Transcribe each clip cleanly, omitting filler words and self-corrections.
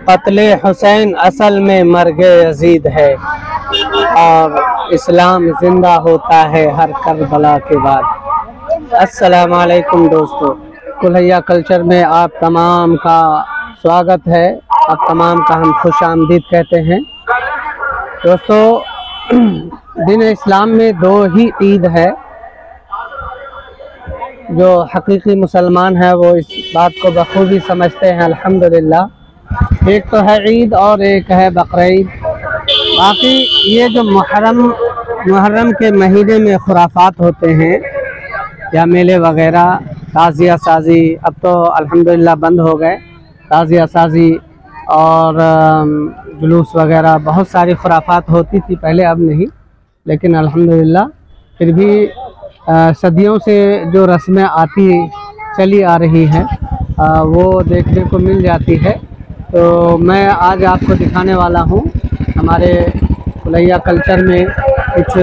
कत्ले हुसैन असल में मर्गे यजीद है और इस्लाम जिंदा होता है हर करबला के बाद। अस्सलाम वालेकुम दोस्तों, कुल्हैया कल्चर में आप तमाम का स्वागत है। आप तमाम का हम खुश आमदीद कहते हैं। दोस्तों, दिन इस्लाम में दो ही ईद है। जो हकीकी मुसलमान है वो इस बात को बखूबी समझते हैं अल्हम्दुलिल्लाह। एक तो है ईद और एक है बकरीद। बाकी ये जो मुहर्रम के महीने में खुराफात होते हैं या मेले वगैरह, ताज़िया साजी, अब तो अल्हम्दुलिल्लाह बंद हो गए। ताज़िया साजी और जुलूस वगैरह बहुत सारी खुराफात होती थी पहले, अब नहीं, लेकिन अल्हम्दुलिल्लाह फिर भी सदियों से जो रस्में आती चली आ रही हैं वो देखने को मिल जाती है। तो मैं आज आपको दिखाने वाला हूँ हमारे कुल्हैया कल्चर में कुछ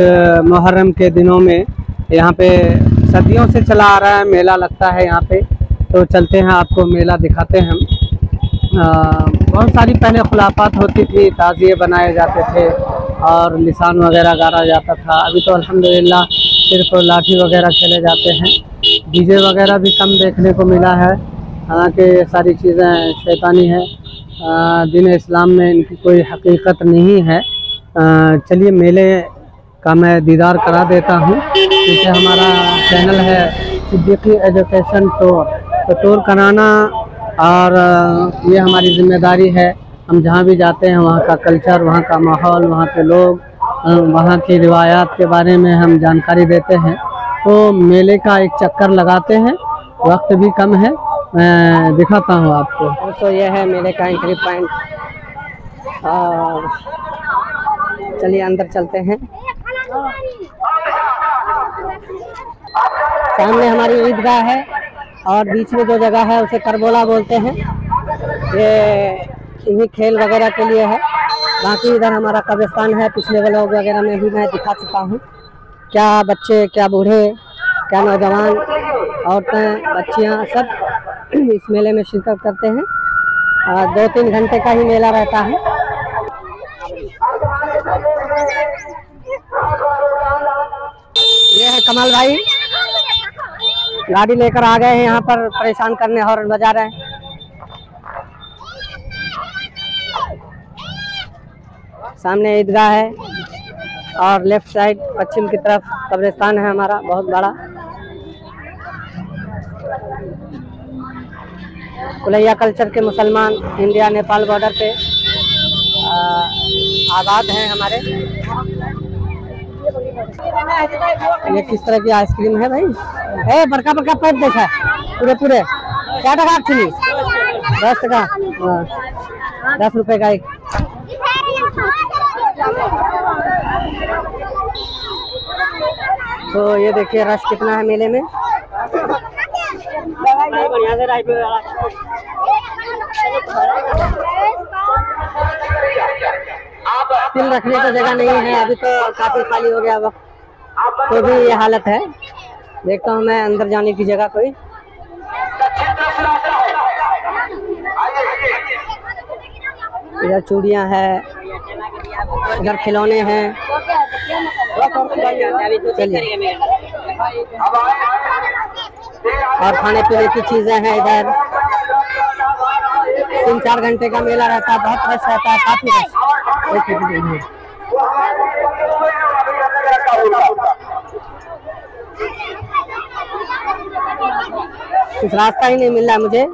मुहर्रम के दिनों में यहाँ पे सदियों से चला आ रहा है मेला लगता है यहाँ पे। तो चलते हैं, आपको मेला दिखाते हैं हम। बहुत सारी पहले खुलाफात होती थी, ताज़िए बनाए जाते थे और लिसान वगैरह गाड़ा जाता था। अभी तो अल्हम्दुलिल्लाह सिर्फ लाठी वगैरह खेले जाते हैं। डीजे वगैरह भी कम देखने को मिला है, हालांकि ये सारी चीज़ें शैतानी है। दीन इस्लाम में इनकी कोई हकीकत नहीं है। चलिए मेले का मैं दीदार करा देता हूँ, क्योंकि हमारा चैनल है सिद्दीकी एजुकेशन टूर। तो टूर कराना और ये हमारी ज़िम्मेदारी है। हम जहाँ भी जाते हैं वहाँ का कल्चर, वहाँ का माहौल, वहाँ के लोग, वहाँ की रिवायात के बारे में हम जानकारी देते हैं। तो मेले का एक चक्कर लगाते हैं, वक्त भी कम है, मैं दिखाता हूँ आपको। तो ये है मेले का एंट्री पॉइंट और चलिए अंदर चलते हैं। सामने हमारी ईदगाह है और बीच में जो जगह है उसे करबोला बोलते हैं। ये इन्हीं खेल वगैरह के लिए है। बाकी इधर हमारा कब्रिस्तान है, पिछले व्लॉग वगैरह में भी मैं दिखा चुका हूँ। क्या बच्चे, क्या बूढ़े, क्या नौजवान, औरतें, बच्चियाँ सब इस मेले में शिरकत करते हैं। 2-3 घंटे का ही मेला रहता है। ये है कमाल भाई, गाड़ी लेकर आ गए हैं यहाँ पर परेशान करने, हॉर्न बजा रहे हैं। सामने ईदगाह है और लेफ्ट साइड पश्चिम की तरफ कब्रिस्तान है हमारा बहुत बड़ा। कुल्हैया कल्चर के मुसलमान इंडिया नेपाल बॉर्डर पे आबाद हैं हमारे। ये किस तरह की आइसक्रीम है भाई? ए बड़का बड़का पैक देखा है पूरे क्या टका चीनी? 10 टका, 10 रुपए का एक। तो ये देखिए रश कितना है मेले में। तिल रखने को जगह नहीं है, अभी तो काफी खाली हो गया वक्त, तो भी ये हालत है। देखता हूँ मैं अंदर जाने की जगह कोई। इधर चूड़ियाँ हैं, इधर खिलौने हैं। चलिए, और खाने पीने की चीजें हैं इधर। 3-4 घंटे का मेला रहता है, बहुत रश रहता है, काफी रश। कुछ रास्ता ही नहीं मिल रहा मुझे।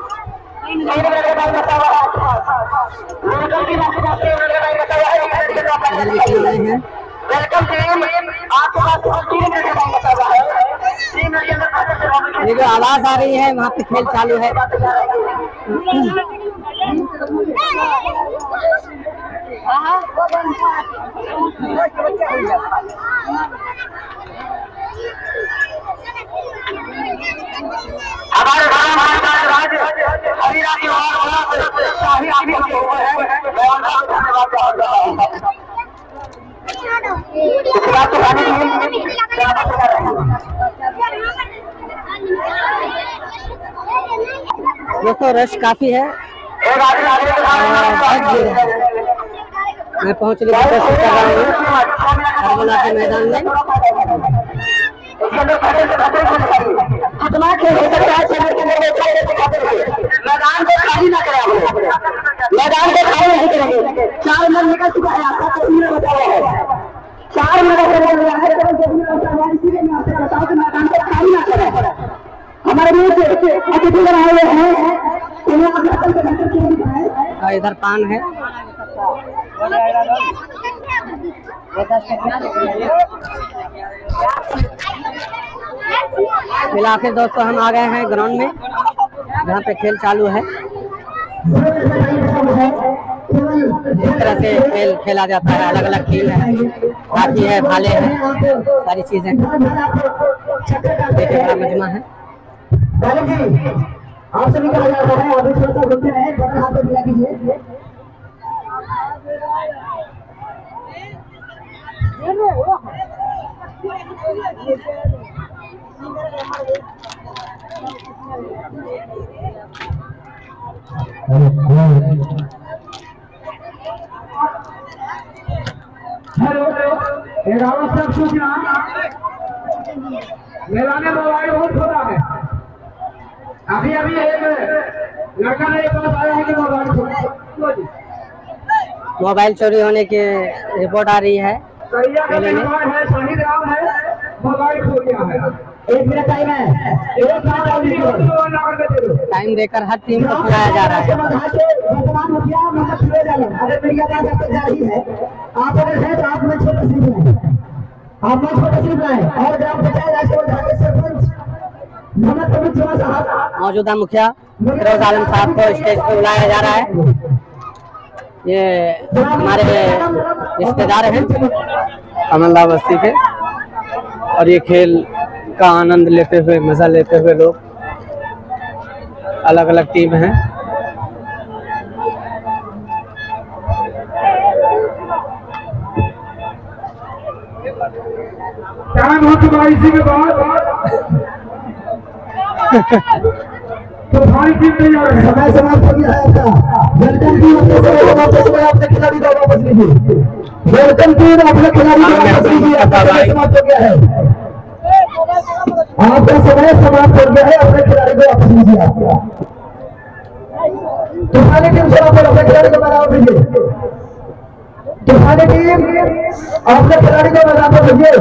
ये जो आवाज आ रही है वहाँ पे खेल चालू है। दोस्तों रश काफी है। बहुत भीड़ है। मैं पहुंचने की कोशिश कर रहा हूँ करबला के मैदान में। कितना खेल हो सकता है मैदान को खाली ना करें, मैदान को खाली नहीं करेंगे। 4 मिनट निकल चुका है, आपका 3 मिनट बचा हुआ है, 4 मिनट इसीलिए मैं आपसे कहता हूँ कि मैदान को खाली ना करें। हमारे बीच अतिथि बनाए हुए हैं, उन्हें अपने अकल के घंटे क्यों दिखाए। इधर पान है। मिला के दोस्तों हम आ गए हैं ग्राउंड में जहाँ पे खेल चालू है। इस तरह से खेल खेला जाता है, अलग अलग टीम है, हाथी है, भाले हैं, सारी चीजें। देखिए बड़ा मजमा है। आप सभी कहा जाता है अभी थोड़ा सा रुकते हैं, हाथ पर मिला कीजिए। हेलो, सब सूचना मेरा ने मोबाइल बहुत छोटा है। अभी एक लड़का ने पास आया है कि मोबाइल चोरी होने की रिपोर्ट आ रही है। मोबाइल खो गया है। 1 मिनट टाइम है, टाइम देकर हर टीम को खिलाया जा रहा है। अगर मीडिया जा रही है, आप अगर है तो आप में छोटा सिर्फ लाए, आप में छोटा सिर्फ लाए और ग्राम पंचायत सरपंच मौजूदा मुखिया फिरोज आलम साहब को स्टेज पर बुलाया जा रहा है। ये हमारे रिश्तेदार हैं अमनला बस्ती के, और ये खेल का आनंद लेते हुए, मजा लेते हुए लोग, अलग अलग टीम हैं। टाइम हो चुका इसी के बाद तो भाई टीम तैयार है, समय समाप्त हो गया है आपका। वेलकम टीम अपने खिलाड़ी को वापस लीजिए। वेलकम टीम अपने खिलाड़ी को वापस लीजिए, आपका समय समाप्त हो गया है, आपका समय समाप्त हो गया है, अपने खिलाड़ी को वापस लीजिए। आपका तूफानी टीम से आप अपने खिलाड़ी को मैदान भेजिए। तूफानी टीम अपने खिलाड़ी को मैदान पर भेजिए।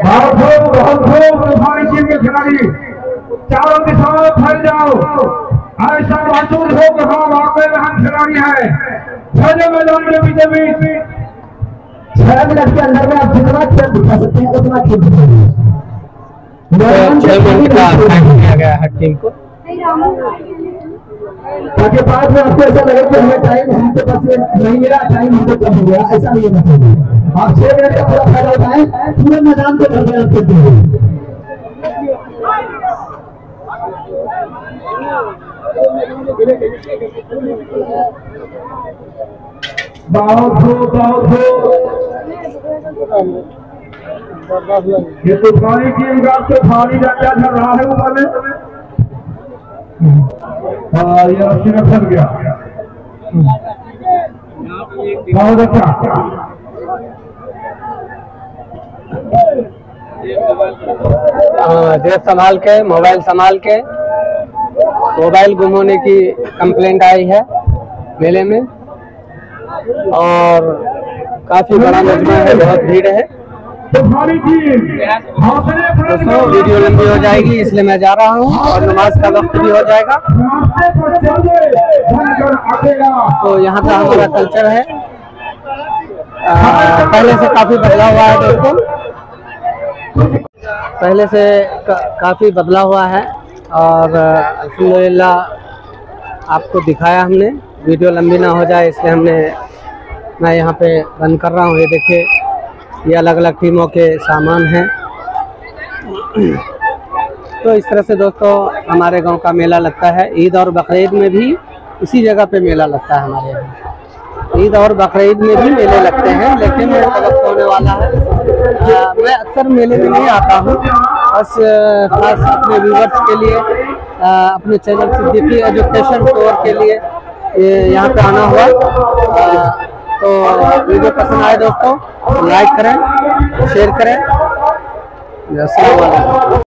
बहुत तूफानी टीम के खिलाड़ी चारों दिशाओं फैल जाओ, ऐसा महसूस हो कि हाँ वाकई में हम खिलाड़ी हैं। फैले मैदान के बीच 6 मिनट के अंदर में आप जितना खेल दिखा सकते हैं उतना खेल दिखाइए। 6 मिनट का टाइम दिया गया है टीम को, ताकि बाद में आपको ऐसा लगे कि हमें टाइम हमको पास नहीं मिला, टाइम हमको कम हो गया, ऐसा नहीं होना चाहिए। आप 6 मिनट का पूरा फायदा उठाएं, पूरे मैदान को भर आप करते हैं। बहुत ये तूफानी टीम का तूफानी डंडा चल रहा है ऊपर में, ये रस्सी में फंस गया। बहुत अच्छा, जेब संभाल के, मोबाइल संभाल के। मोबाइल गुम होने की कंप्लेंट आई है मेले में, और काफी बड़ा मजमा है, बहुत भीड़ है। दोस्तों वीडियो लंबी हो जाएगी इसलिए मैं जा रहा हूँ, और नमाज का वक्त भी हो जाएगा। तो यहाँ का हमारा कल्चर है, पहले से काफी बदला हुआ है दोस्तों, पहले से काफी बदला हुआ है। और अल्हम्दुलिल्लाह आपको दिखाया हमने, वीडियो लंबी ना हो जाए इसलिए मैं यहाँ पे बंद कर रहा हूँ। ये देखिए, ये अलग अलग टीमों के सामान हैं। तो इस तरह से दोस्तों हमारे गांव का मेला लगता है। ईद और बकरीद में भी इसी जगह पे मेला लगता है हमारे यहाँ। ईद और बकरीद में भी मेले लगते हैं, लेकिन वक्त होने वाला है। मैं अक्सर मेले में नहीं आता हूँ, बस खास अपने व्यूवर्स के लिए अपने चैनल सिद्दीकी एजुकेशन टूर के लिए यहाँ पे आना हुआ। तो वीडियो पसंद आए दोस्तों लाइक करें, शेयर करें। अस्सलाम वालेकुम।